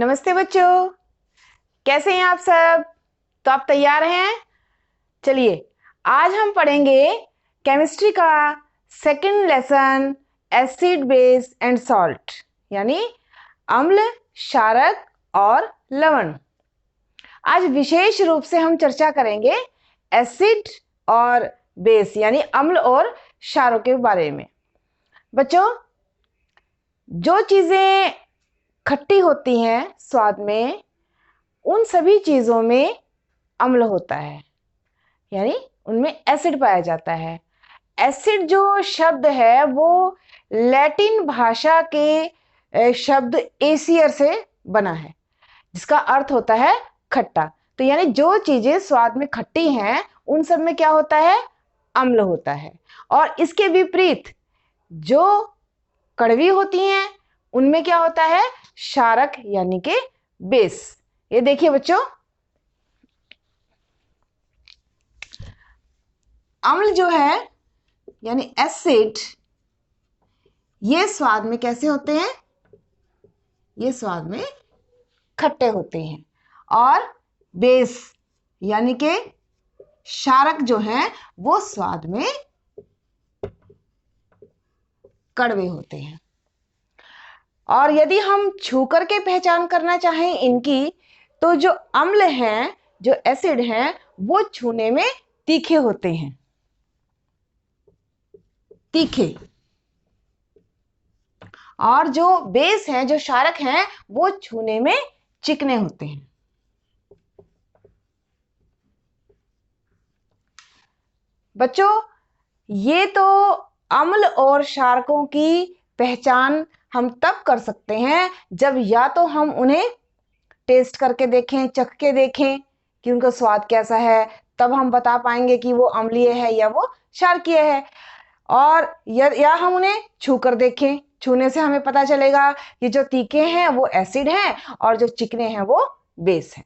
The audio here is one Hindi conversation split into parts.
नमस्ते बच्चों, कैसे हैं आप सब। तो आप तैयार हैं? चलिए, आज हम पढ़ेंगे केमिस्ट्री का second lesson, acid base and salt, यानी अम्ल, क्षारक और लवण। आज विशेष रूप से हम चर्चा करेंगे एसिड और बेस यानी अम्ल और क्षारों के बारे में। बच्चों, जो चीजें खट्टी होती हैं स्वाद में, उन सभी चीजों में अम्ल होता है, यानी उनमें एसिड पाया जाता है। एसिड जो शब्द है वो लैटिन भाषा के शब्द एसियर से बना है, जिसका अर्थ होता है खट्टा। तो यानी जो चीजें स्वाद में खट्टी हैं उन सब में क्या होता है? अम्ल होता है। और इसके विपरीत जो कड़वी होती हैं उनमें क्या होता है? क्षारक यानी कि बेस। ये देखिए बच्चों, अम्ल जो है यानी एसिड, ये स्वाद में कैसे होते हैं? ये स्वाद में खट्टे होते हैं। और बेस यानी कि क्षारक जो है वो स्वाद में कड़वे होते हैं। और यदि हम छू करके पहचान करना चाहें इनकी, तो जो अम्ल हैं, जो एसिड हैं, वो छूने में तीखे होते हैं, तीखे। और जो बेस है, जो क्षारक हैं, वो छूने में चिकने होते हैं। बच्चों, ये तो अम्ल और क्षारकों की पहचान हम तब कर सकते हैं जब या तो हम उन्हें टेस्ट करके देखें, चख के देखें कि उनका स्वाद कैसा है, तब हम बता पाएंगे कि वो अम्लीय है या वो क्षारकीय है। और या हम उन्हें छू कर देखें, छूने से हमें पता चलेगा कि जो तीखे हैं वो एसिड हैं और जो चिकने हैं वो बेस हैं।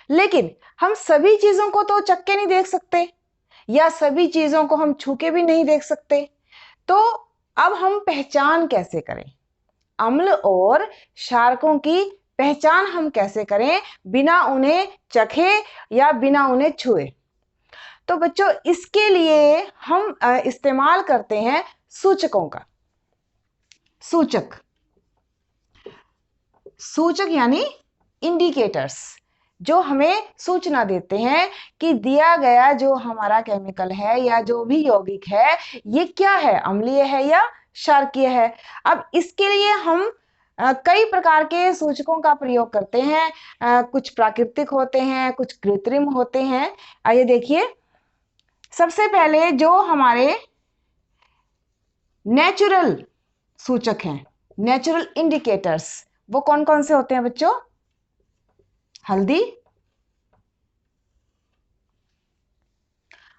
लेकिन हम सभी चीजों को तो चख के नहीं देख सकते, या सभी चीजों को हम छू के भी नहीं देख सकते। तो अब हम पहचान कैसे करें? अम्ल और क्षारकों की पहचान हम कैसे करें बिना उन्हें चखे या बिना उन्हें छुए? तो बच्चों, इसके लिए हम इस्तेमाल करते हैं सूचकों का। सूचक, सूचक यानी इंडिकेटर्स, जो हमें सूचना देते हैं कि दिया गया जो हमारा केमिकल है या जो भी यौगिक है, ये क्या है, अम्लीय है या क्षारकीय है। अब इसके लिए हम कई प्रकार के सूचकों का प्रयोग करते हैं। कुछ प्राकृतिक होते हैं, कुछ कृत्रिम होते हैं। आइए देखिए, सबसे पहले जो हमारे नेचुरल सूचक हैं, नेचुरल इंडिकेटर्स, वो कौन कौन से होते हैं बच्चों? हल्दी,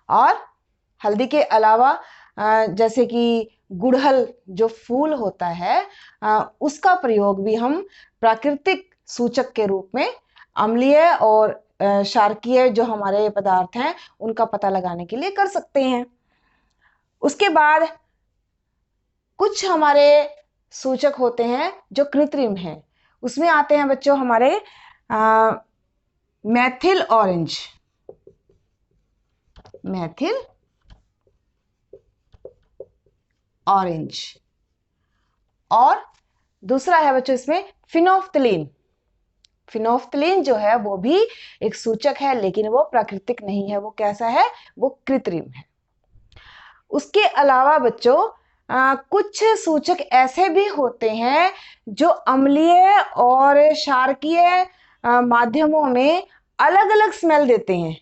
और हल्दी के अलावा जैसे कि गुड़हल जो फूल होता है, उसका प्रयोग भी हम प्राकृतिक सूचक के रूप में अम्लीय और क्षारकीय जो हमारे पदार्थ हैं उनका पता लगाने के लिए कर सकते हैं। उसके बाद कुछ हमारे सूचक होते हैं जो कृत्रिम हैं। उसमें आते हैं बच्चों हमारे मैथिल ऑरेंज, मैथिल ऑरेंज, और दूसरा है बच्चों इसमें फिनोफ्थलीन। फिनोफ्थलीन जो है वो भी एक सूचक है, लेकिन वो प्राकृतिक नहीं है। वो कैसा है? वो कृत्रिम है। उसके अलावा बच्चों कुछ सूचक ऐसे भी होते हैं जो अम्लीय और क्षारकीय माध्यमों में अलग अलग स्मेल देते हैं।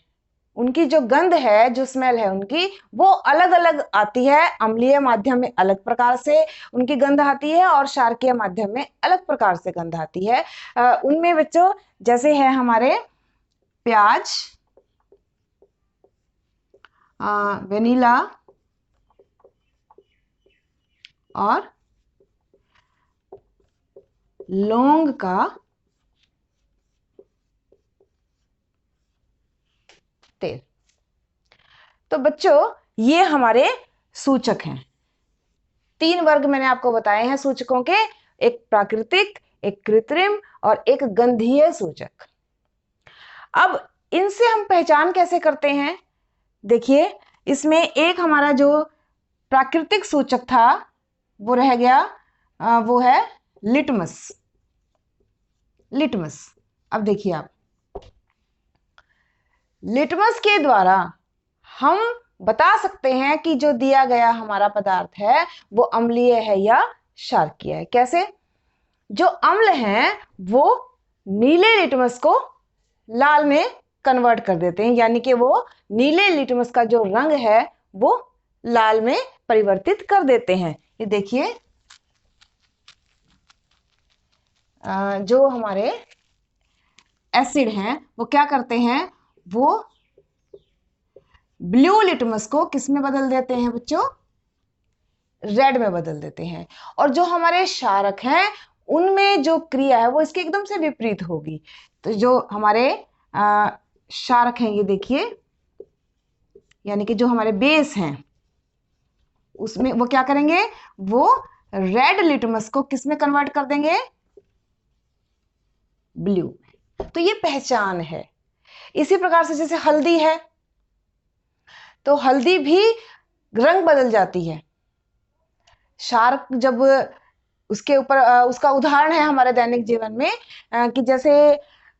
उनकी जो गंध है, जो स्मेल है उनकी, वो अलग अलग आती है। अम्लीय माध्यम में अलग प्रकार से उनकी गंध आती है और क्षारकीय माध्यम में अलग प्रकार से गंध आती है। उनमें बच्चों जैसे है हमारे प्याज, वेनिला और लौंग का तेल। तो बच्चों, ये हमारे सूचक हैं। 3 वर्ग मैंने आपको बताए हैं सूचकों के, एक प्राकृतिक, एक कृत्रिम और एक गंधीय सूचक। अब इनसे हम पहचान कैसे करते हैं? देखिए, इसमें एक हमारा जो प्राकृतिक सूचक था वो रह गया, वो है लिटमस। लिटमस, अब देखिए आप, लिटमस के द्वारा हम बता सकते हैं कि जो दिया गया हमारा पदार्थ है वो अम्लीय है या क्षारकीय है। कैसे? जो अम्ल हैं वो नीले लिटमस को लाल में कन्वर्ट कर देते हैं, यानी कि वो नीले लिटमस का जो रंग है वो लाल में परिवर्तित कर देते हैं। ये देखिए, जो हमारे एसिड हैं वो क्या करते हैं, वो ब्लू लिटमस को किस में बदल देते हैं बच्चों? रेड में बदल देते हैं। और जो हमारे क्षारक हैं उनमें जो क्रिया है वो इसके एकदम से विपरीत होगी। तो जो हमारे क्षारक हैं, ये देखिए, यानी कि जो हमारे बेस हैं उसमें वो क्या करेंगे, वो रेड लिटमस को किस में कन्वर्ट कर देंगे? ब्लू में। तो ये पहचान है। इसी प्रकार से जैसे हल्दी है, तो हल्दी भी रंग बदल जाती है। शार्क जब उसके ऊपर उसका उदाहरण है हमारे दैनिक जीवन में कि जैसे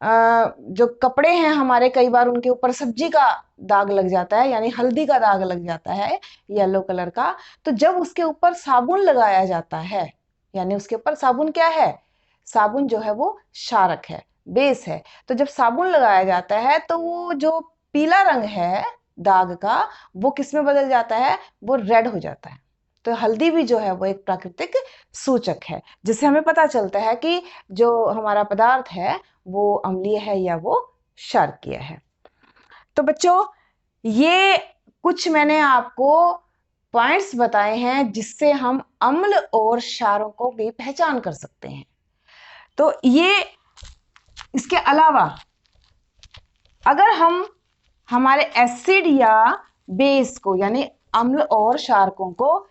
जो कपड़े हैं हमारे, कई बार उनके ऊपर सब्जी का दाग लग जाता है, यानी हल्दी का दाग लग जाता है येलो कलर का। तो जब उसके ऊपर साबुन लगाया जाता है, यानी उसके ऊपर साबुन क्या है? साबुन जो है वो क्षारक है, बेस है। तो जब साबुन लगाया जाता है तो वो जो पीला रंग है दाग का, वो किस में बदल जाता है? वो रेड हो जाता है। तो हल्दी भी जो है वो एक प्राकृतिक सूचक है, जिससे हमें पता चलता है कि जो हमारा पदार्थ है वो अम्लीय है या वो क्षारकीय है। तो बच्चों, ये कुछ मैंने आपको पॉइंट्स बताए हैं जिससे हम अम्ल और क्षारों की पहचान कर सकते हैं। तो ये, इसके अलावा अगर हम हमारे एसिड या बेस को, यानी अम्ल और क्षारकों को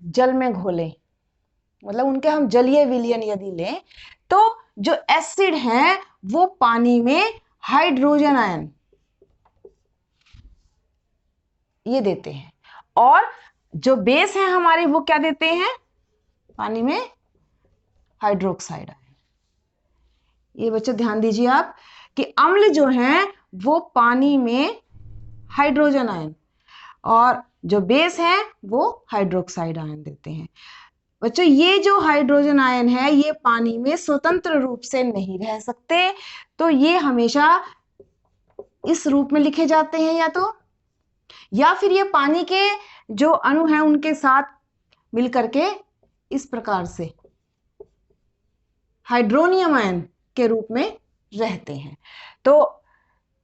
जल में घोलें, मतलब उनके हम जलीय विलयन यदि लें, तो जो एसिड हैं वो पानी में हाइड्रोजन आयन ये देते हैं, और जो बेस हैं हमारे वो क्या देते हैं? पानी में हाइड्रोक्साइड आयन। ये बच्चों ध्यान दीजिए आप कि अम्ल जो हैं वो पानी में हाइड्रोजन आयन, और जो बेस हैं वो हाइड्रोक्साइड आयन देते हैं। बच्चों, ये जो हाइड्रोजन आयन है ये पानी में स्वतंत्र रूप से नहीं रह सकते, तो ये हमेशा इस रूप में लिखे जाते हैं, या फिर ये पानी के जो अणु हैं उनके साथ मिलकर के इस प्रकार से हाइड्रोनियम आयन के रूप में रहते हैं। तो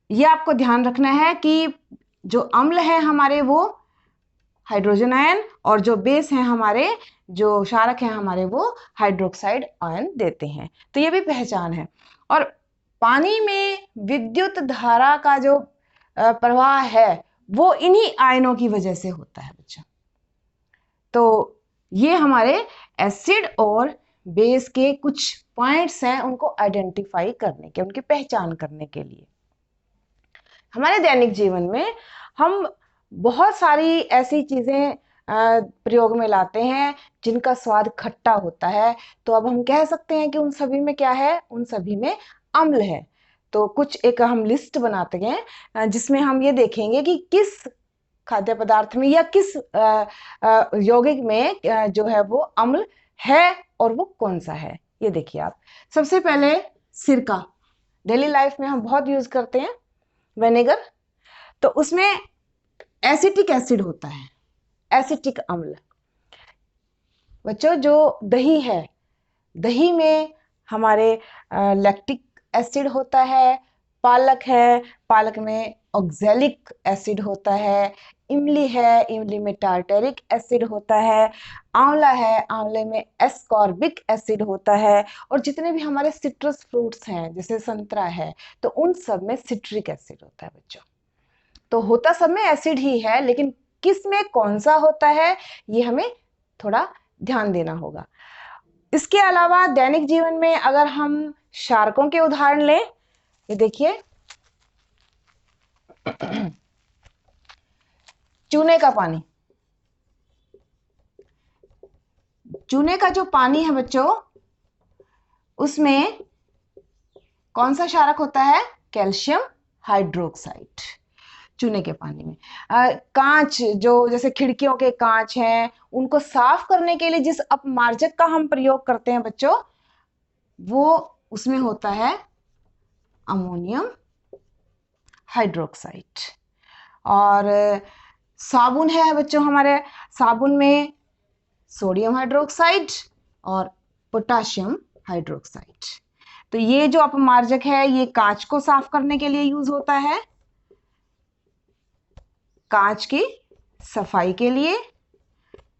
ये आपको ध्यान रखना है कि जो अम्ल है हमारे वो हाइड्रोजन आयन, और जो बेस हैं हमारे, जो क्षारक हैं हमारे, वो हाइड्रोक्साइड आयन देते हैं। तो ये भी पहचान है। और पानी में विद्युत धारा का जो प्रवाह है वो इन्हीं आयनों की वजह से होता है बच्चा। तो ये हमारे एसिड और बेस के कुछ पॉइंट्स हैं उनको आइडेंटिफाई करने के, उनकी पहचान करने के लिए। हमारे दैनिक जीवन में हम बहुत सारी ऐसी चीजें प्रयोग में लाते हैं जिनका स्वाद खट्टा होता है। तो अब हम कह सकते हैं कि उन सभी में क्या है? उन सभी में अम्ल है। तो कुछ एक हम लिस्ट बनाते हैं जिसमें हम ये देखेंगे कि किस खाद्य पदार्थ में या किस यौगिक में जो है वो अम्ल है और वो कौन सा है। ये देखिए आप, सबसे पहले सिरका, डेली लाइफ में हम बहुत यूज करते हैं, विनेगर। तो उसमें एसिटिक एसिड होता है, एसिटिक अम्ल। बच्चों, जो दही है, दही में हमारे लैक्टिक एसिड होता है। पालक है, पालक में ऑक्सैलिक एसिड होता है। इमली है, इमली में टार्टरिक एसिड होता है। आंवला है, आंवले में एस्कॉर्बिक एसिड होता है। और जितने भी हमारे सिट्रस फ्रूट्स हैं जैसे संतरा है, तो उन सब में सिट्रिक एसिड होता है बच्चों। तो होता सब में एसिड ही है, लेकिन किस में कौन सा होता है ये हमें थोड़ा ध्यान देना होगा। इसके अलावा दैनिक जीवन में अगर हम क्षारकों के उदाहरण लें, ये देखिए चूने का पानी, चूने का जो पानी है बच्चों, उसमें कौन सा क्षारक होता है? कैल्शियम हाइड्रोक्साइड, चूने के पानी में। कांच, जो जैसे खिड़कियों के कांच हैं, उनको साफ करने के लिए जिस अपमार्जक का हम प्रयोग करते हैं बच्चों, वो उसमें होता है अमोनियम हाइड्रोक्साइड। और साबुन है बच्चों, हमारे साबुन में सोडियम हाइड्रोक्साइड और पोटाशियम हाइड्रोक्साइड। तो ये जो अपमार्जक है ये कांच को साफ करने के लिए यूज होता है, कांच की सफाई के लिए।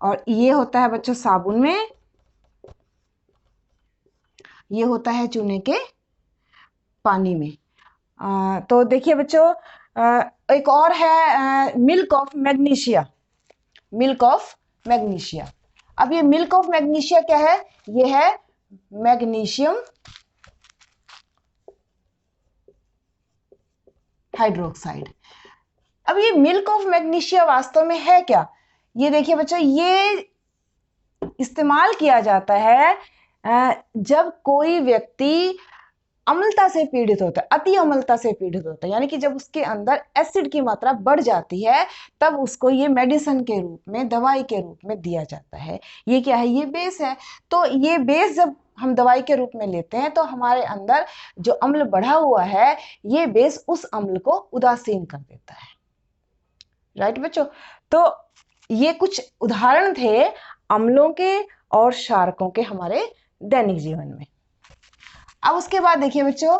और ये होता है बच्चों साबुन में, ये होता है चूने के पानी में। तो देखिए बच्चों, एक और है milk of magnesia, milk of magnesia. अब ये मिल्क ऑफ मैग्नीशिया क्या है? ये है मैग्नीशियम हाइड्रोक्साइड। अब ये मिल्क ऑफ मैग्नीशिया वास्तव में है क्या? ये देखिए बच्चों, ये इस्तेमाल किया जाता है जब कोई व्यक्ति अम्लता से पीड़ित होता है, अति अम्लता से पीड़ित होता है, यानी कि जब उसके अंदर एसिड की मात्रा बढ़ जाती है, तब उसको ये मेडिसिन के रूप में, दवाई के रूप में दिया जाता है। ये क्या है? ये बेस है। तो ये बेस जब हम दवाई के रूप में लेते हैं तो हमारे अंदर जो अम्ल बढ़ा हुआ है, ये बेस उस अम्ल को उदासीन कर देता है। राइट बच्चों? तो ये कुछ उदाहरण थे अम्लों के और क्षारकों के हमारे दैनिक जीवन में। अब उसके बाद देखिए बच्चों,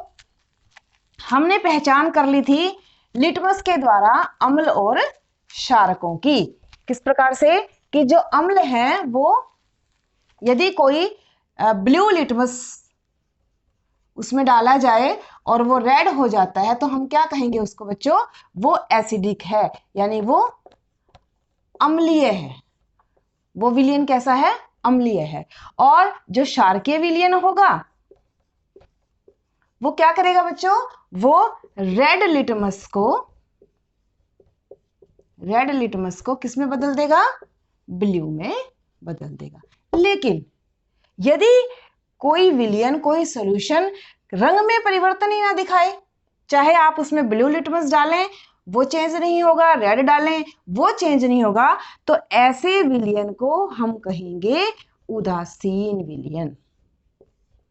हमने पहचान कर ली थी लिटमस के द्वारा अम्ल और क्षारकों की। किस प्रकार से? कि जो अम्ल हैं वो, यदि कोई ब्लू लिटमस उसमें डाला जाए और वो रेड हो जाता है, तो हम क्या कहेंगे उसको बच्चों? वो एसिडिक है, यानी वो अम्लीय है। वो विलयन कैसा है? अम्लीय है। और जो क्षारकीय विलयन होगा वो क्या करेगा बच्चों? वो रेड लिटमस को किस में बदल देगा? ब्लू में बदल देगा। लेकिन यदि कोई विलयन, कोई सॉल्यूशन रंग में परिवर्तन ही ना दिखाए, चाहे आप उसमें ब्लू लिटमस डालें वो चेंज नहीं होगा, रेड डालें वो चेंज नहीं होगा, तो ऐसे विलयन को हम कहेंगे उदासीन विलयन,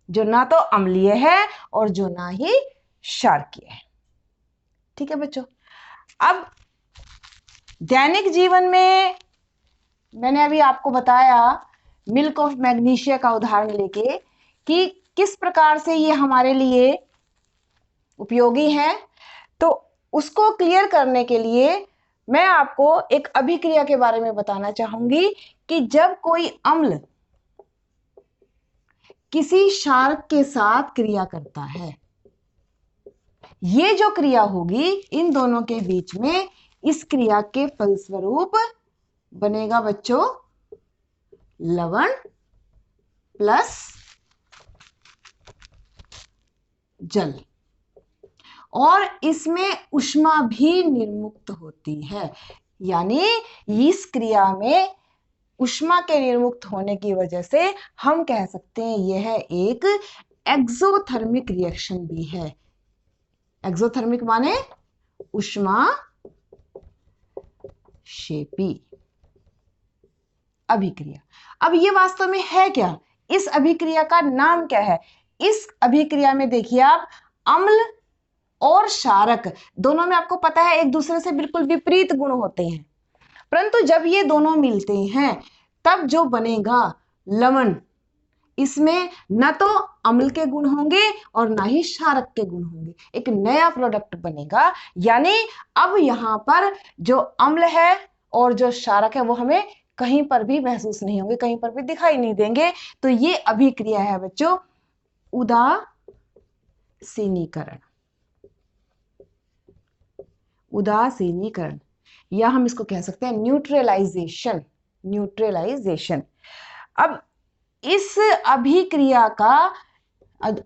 जो ना तो अम्लीय है और जो ना ही क्षारकीय है। ठीक है बच्चों? अब दैनिक जीवन में मैंने अभी आपको बताया मिल्क ऑफ मैग्नीशिया का उदाहरण लेके कि किस प्रकार से ये हमारे लिए उपयोगी है। तो उसको क्लियर करने के लिए मैं आपको एक अभिक्रिया के बारे में बताना चाहूंगी कि जब कोई अम्ल किसी क्षारक के साथ क्रिया करता है, ये जो क्रिया होगी इन दोनों के बीच में, इस क्रिया के फलस्वरूप बनेगा बच्चों लवण प्लस जल, और इसमें ऊष्मा भी निर्मुक्त होती है। यानी इस क्रिया में ऊष्मा के निर्मुक्त होने की वजह से हम कह सकते हैं यह एक एक्सोथर्मिक रिएक्शन भी है। एक्सोथर्मिक माने ऊष्मा क्षेपी अभिक्रिया। अब ये वास्तव में है क्या? इस अभिक्रिया का नाम क्या है? इस अभिक्रिया में देखिए आप, अम्ल और क्षारक दोनों में आपको पता है एक दूसरे से बिल्कुल विपरीत गुण होते हैं, परंतु जब ये दोनों मिलते हैं तब जो बनेगा लवण, इसमें न तो अम्ल के गुण होंगे और ना ही क्षारक के गुण होंगे, एक नया प्रोडक्ट बनेगा। यानी अब यहां पर जो अम्ल है और जो क्षारक है वो हमें कहीं पर भी महसूस नहीं होंगे, कहीं पर भी दिखाई नहीं देंगे। तो ये अभिक्रिया है बच्चों उदासीनीकरण। उदासीनीकरण, या हम इसको कह सकते हैं न्यूट्रलाइजेशन। न्यूट्रलाइजेशन। अब इस अभिक्रिया का,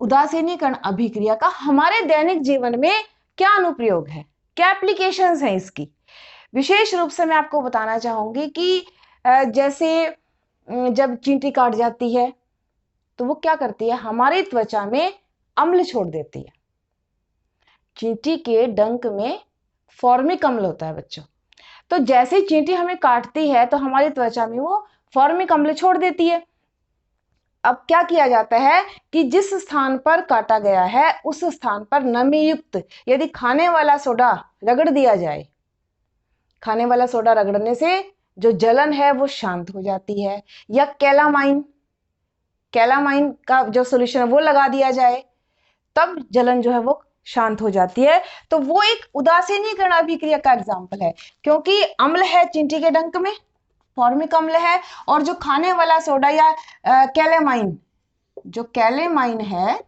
उदासीनीकरण अभिक्रिया का हमारे दैनिक जीवन में क्या अनुप्रयोग है, क्या एप्लीकेशंस हैं इसकी। विशेष रूप से मैं आपको बताना चाहूंगी कि जैसे जब चींटी काट जाती है तो वो क्या करती है, हमारी त्वचा में अम्ल छोड़ देती है। चींटी के डंक में फॉर्मिक अम्ल होता है बच्चों। तो जैसे चींटी हमें काटती है तो हमारी त्वचा में वो फॉर्मिक अम्ल छोड़ देती है। अब क्या किया जाता है कि जिस स्थान पर काटा गया है उस स्थान पर नमी युक्त यदि खाने वाला सोडा रगड़ दिया जाए, खाने वाला सोडा रगड़ने से जो जलन है वो शांत हो जाती है, या कैलामाइन, कैलामाइन का जो सोल्यूशन है वो लगा दिया जाए, तब जलन जो है वो शांत हो जाती है। तो वो एक उदासीनीकरण अभिक्रिया का एग्जाम्पल है, क्योंकि अम्ल है चींटी के डंक में, फॉर्मिक अम्ल है, और जो खाने वाला सोडा या कैलेमाइन, जो कैलेमाइन है,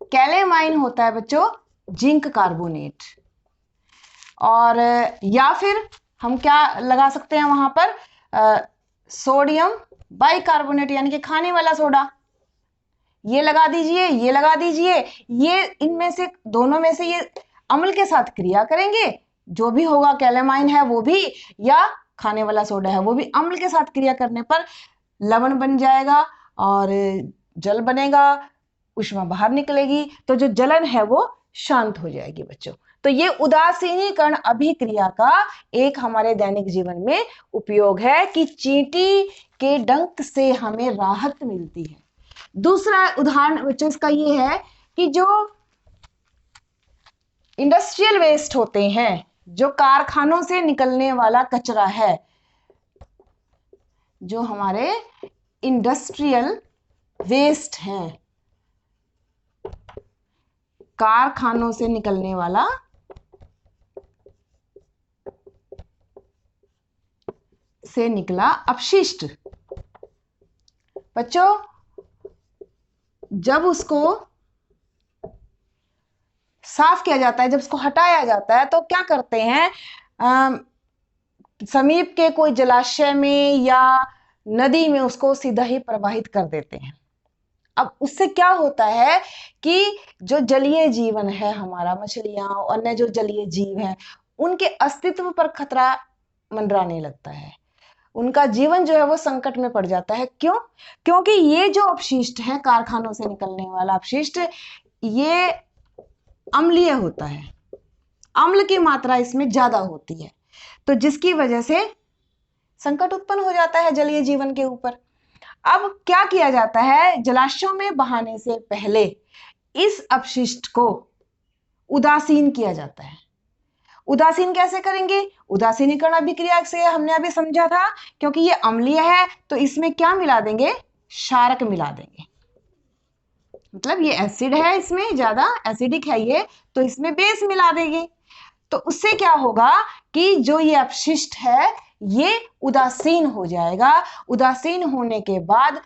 कैलेमाइन होता है बच्चों जिंक कार्बोनेट, और या फिर हम क्या लगा सकते हैं वहां पर, सोडियम बाइकार्बोनेट यानी कि खाने वाला सोडा, ये लगा दीजिए, ये लगा दीजिए। ये इनमें से दोनों में से ये अम्ल के साथ क्रिया करेंगे, जो भी होगा कैलेमाइन है वो भी, या खाने वाला सोडा है वो भी, अम्ल के साथ क्रिया करने पर लवण बन जाएगा और जल बनेगा, ऊष्मा बाहर निकलेगी, तो जो जलन है वो शांत हो जाएगी बच्चों। तो ये उदासीनीकरण अभिक्रिया का एक हमारे दैनिक जीवन में उपयोग है कि चींटी के डंक से हमें राहत मिलती है। दूसरा उदाहरण बच्चों इसका ये है कि जो इंडस्ट्रियल वेस्ट होते हैं, जो कारखानों से निकलने वाला कचरा है, जो हमारे इंडस्ट्रियल वेस्ट हैं, कारखानों से निकलने वाला से निकला अपशिष्ट, बच्चों जब उसको साफ किया जाता है, जब उसको हटाया जाता है तो क्या करते हैं, समीप के कोई जलाशय में या नदी में उसको सीधा ही प्रवाहित कर देते हैं। अब उससे क्या होता है कि जो जलीय जीवन है हमारा, मछलियां, अन्य जो जलीय जीव हैं, उनके अस्तित्व पर खतरा मंडराने लगता है, उनका जीवन जो है वो संकट में पड़ जाता है। क्यों? क्योंकि ये जो अपशिष्ट है, कारखानों से निकलने वाला अपशिष्ट, ये अम्लीय होता है, अम्ल की मात्रा इसमें ज्यादा होती है, तो जिसकी वजह से संकट उत्पन्न हो जाता है जलीय जीवन के ऊपर। अब क्या किया जाता है, जलाशयों में बहाने से पहले इस अपशिष्ट को उदासीन किया जाता है। उदासीन कैसे करेंगे? उदासीनीकरण अभिक्रिया से हमने अभी समझा था, क्योंकि ये अम्लीय है तो इसमें क्या मिला देंगे, क्षारक मिला देंगे, मतलब ये एसिड है, इसमें ज्यादा एसिडिक है ये, तो इसमें बेस मिला देंगे। तो उससे क्या होगा कि जो ये अपशिष्ट है ये उदासीन हो जाएगा। उदासीन होने के बाद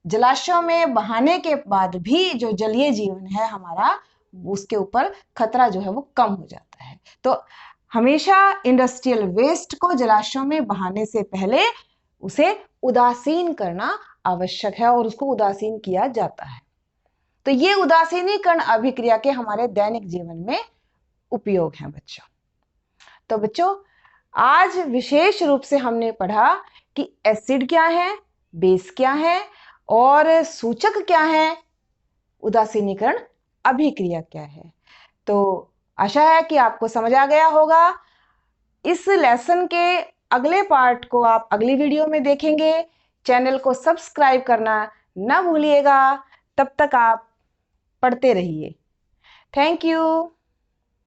जलाशयों में बहाने के बाद भी जो जलीय जीवन है हमारा, उसके ऊपर खतरा जो है वो कम हो जाता है। तो हमेशा इंडस्ट्रियल वेस्ट को जलाशयों में बहाने से पहले उसे उदासीन करना आवश्यक है, और उसको उदासीन किया जाता है। तो ये उदासीनीकरण अभिक्रिया के हमारे दैनिक जीवन में उपयोग है बच्चों। तो बच्चों आज विशेष रूप से हमने पढ़ा कि एसिड क्या है, बेस क्या है, और सूचक क्या है, उदासीनीकरण अभिक्रिया क्या है। तो आशा है कि आपको समझ आ गया होगा। इस लेसन के अगले पार्ट को आप अगली वीडियो में देखेंगे। चैनल को सब्सक्राइब करना ना भूलिएगा। तब तक आप पढ़ते रहिए। Thank you.